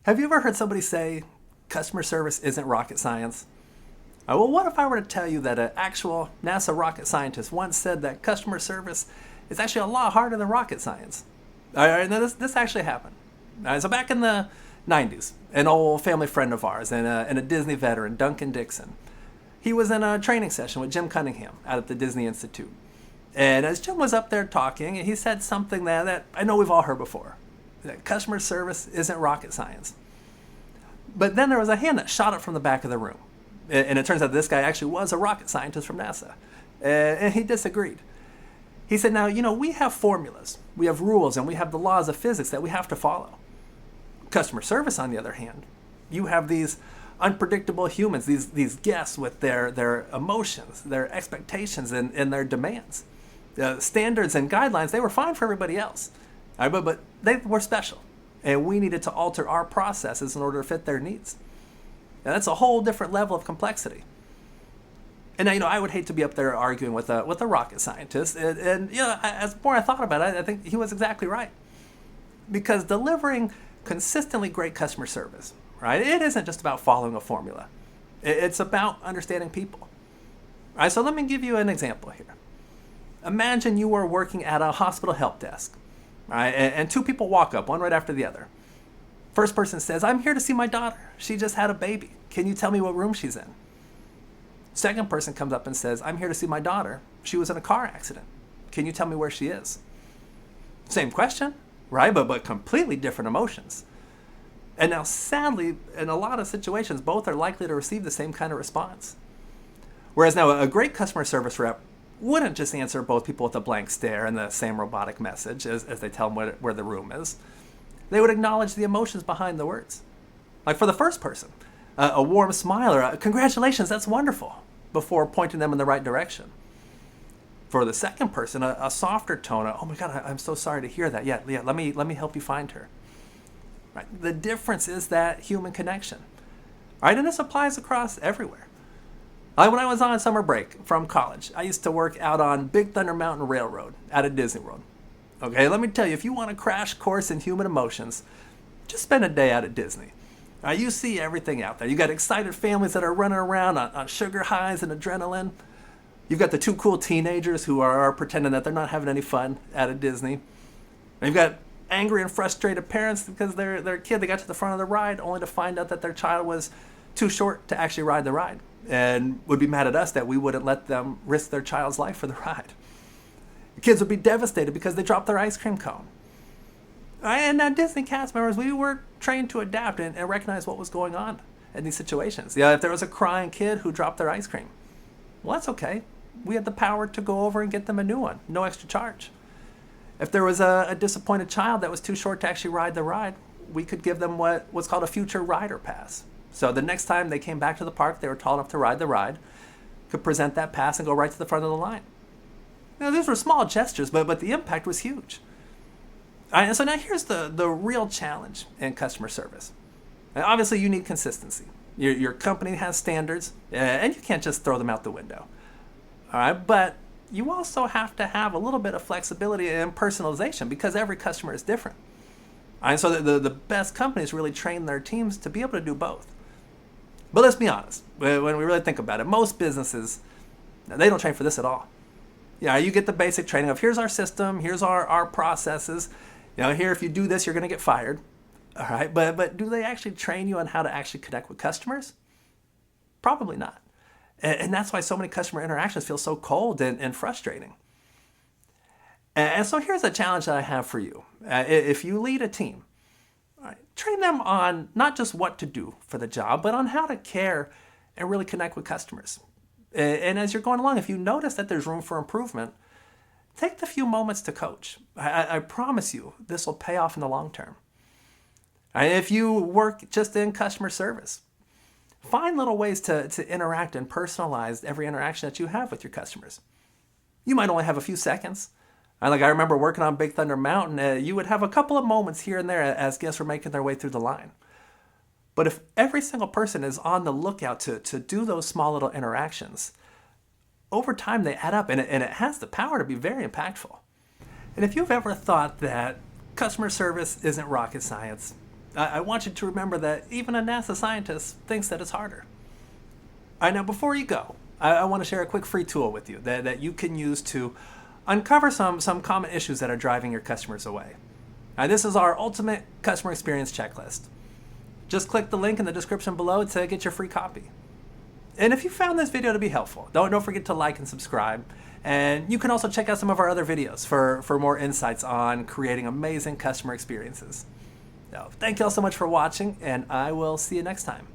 Have you ever heard somebody say customer service isn't rocket science? Well, what if I were to tell you that an actual NASA rocket scientist once said that customer service is actually a lot harder than rocket science? All right, now this actually happened. So back in the 90s, an old family friend of ours and a Disney veteran, Duncan Dixon, he was in a training session with Jim Cunningham out at the Disney Institute. And as Jim was up there talking, he said something that I know we've all heard before, that customer service isn't rocket science. But then there was a hand that shot up from the back of the room. And it turns out this guy actually was a rocket scientist from NASA. And he disagreed. He said, now, we have formulas, we have rules, and we have the laws of physics that we have to follow. Customer service, on the other hand, you have these unpredictable humans, these guests with their emotions, their expectations, and their demands. Standards and guidelines, they were fine for everybody else. But they were special. And we needed to alter our processes in order to fit their needs. Now, that's a whole different level of complexity. And now, I would hate to be up there arguing with a rocket scientist. And as more I thought about it, I think he was exactly right. Because delivering consistently great customer service, right? It isn't just about following a formula. It's about understanding people. All right, so let me give you an example here. Imagine you were working at a hospital help desk, right? And two people walk up, one right after the other. First person says, "I'm here to see my daughter. She just had a baby. Can you tell me what room she's in?" Second person comes up and says, "I'm here to see my daughter. She was in a car accident. Can you tell me where she is?" Same question, right? But completely different emotions. And now, sadly, in a lot of situations, both are likely to receive the same kind of response. Whereas now, a great customer service rep wouldn't just answer both people with a blank stare and the same robotic message as they tell them where the room is. They would acknowledge the emotions behind the words. Like for the first person, a warm smile or a "congratulations, that's wonderful," before pointing them in the right direction. For the second person, a softer tone, "Oh my God, I'm so sorry to hear that. Yeah, let me help you find her." Right? The difference is that human connection. Right? And this applies across everywhere. When I was on summer break from college, I used to work out on Big Thunder Mountain Railroad out at Disney World. Okay, let me tell you, if you want a crash course in human emotions, just spend a day out at Disney. You see everything out there. You got excited families that are running around on sugar highs and adrenaline. You've got the two cool teenagers who are pretending that they're not having any fun out at Disney. And you've got angry and frustrated parents because their kid, they got to the front of the ride only to find out that their child was too short to actually ride the ride and would be mad at us that we wouldn't let them risk their child's life for the ride. The kids would be devastated because they dropped their ice cream cone. And now Disney cast members, we were trained to adapt and recognize what was going on in these situations. If there was a crying kid who dropped their ice cream, well, that's okay. We had the power to go over and get them a new one, no extra charge. If there was a disappointed child that was too short to actually ride the ride, we could give them what's called a future rider pass. So the next time they came back to the park, they were tall enough to ride the ride, could present that pass and go right to the front of the line. These were small gestures, but the impact was huge. And so now here's the real challenge in customer service. And obviously, you need consistency. Your company has standards, and you can't just throw them out the window. All right, but you also have to have a little bit of flexibility and personalization because every customer is different. And so the best companies really train their teams to be able to do both. But let's be honest, when we really think about it, most businesses, they don't train for this at all. You get the basic training of here's our system, here's our processes. Here, if you do this, you're going to get fired. All right, but do they actually train you on how to actually connect with customers? Probably not. And that's why so many customer interactions feel so cold and frustrating. And so here's a challenge that I have for you. If you lead a team, all right, train them on not just what to do for the job, but on how to care and really connect with customers. And as you're going along, if you notice that there's room for improvement, take the few moments to coach. I promise you, this will pay off in the long term. If you work just in customer service, find little ways to interact and personalize every interaction that you have with your customers. You might only have a few seconds. I remember working on Big Thunder Mountain, you would have a couple of moments here and there as guests were making their way through the line. But if every single person is on the lookout to do those small little interactions, over time they add up and it has the power to be very impactful. And if you've ever thought that customer service isn't rocket science, I want you to remember that even a NASA scientist thinks that it's harder. All right, now before you go, I want to share a quick free tool with you that you can use to uncover some common issues that are driving your customers away. Now, this is our ultimate customer experience checklist. Just click the link in the description below to get your free copy. And if you found this video to be helpful, don't forget to like and subscribe. And you can also check out some of our other videos for more insights on creating amazing customer experiences. So, thank you all so much for watching, and I will see you next time.